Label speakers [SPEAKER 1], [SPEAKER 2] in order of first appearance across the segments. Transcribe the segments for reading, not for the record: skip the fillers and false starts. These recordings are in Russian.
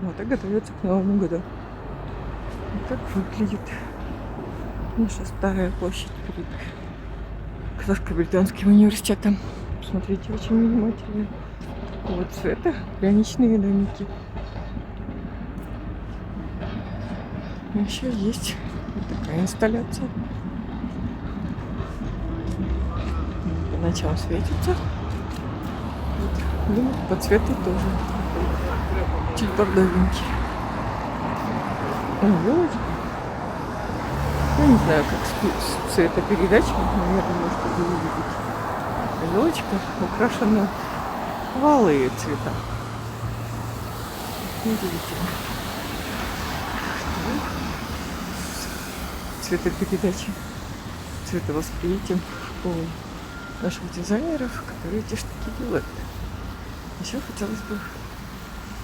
[SPEAKER 1] Вот, и готовятся к Новому году. Вот так выглядит наша старая площадь перед Казахско-Британским университетом. Смотрите очень внимательно. Такого цвета пряничные домики. Еще есть вот такая инсталляция. По ночам светится. Вот. Думаю, по цвету тоже чуть бордовенький. Елочка. Я не знаю, как с цветопередачей, наверное, чтобы увидеть. Елочка украшена в алые цвета. Удивительно. Цветопередачи, цветовосприятием у наших дизайнеров, которые эти штуки делают. Еще хотелось бы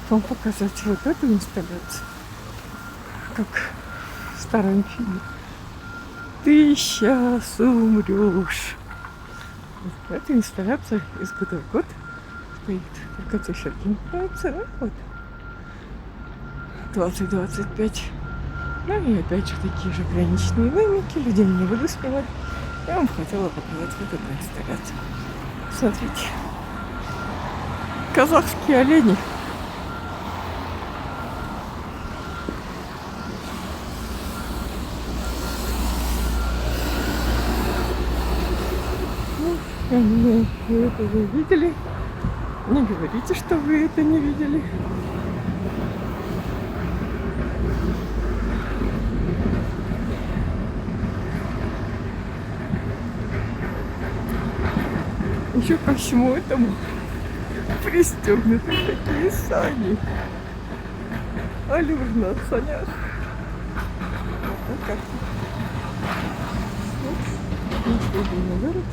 [SPEAKER 1] вам показать вот эту инсталляцию, как в старом фильме. Ты сейчас умрешь. Эта инсталляция из года в год стоит. Только циферки не нравятся, да? Вот. 2025. Ну и опять же такие же граничные домики. Людей не буду снимать. Я вам хотела показать вот эту инсталляцию. Смотрите. Казахские олени. Ну, я не знаю, вы это уже видели. Не говорите, что вы это не видели. Еще ко всему этому пристегнуты такие сани. Алюр на санях. Вот так. Вот. Мы на город.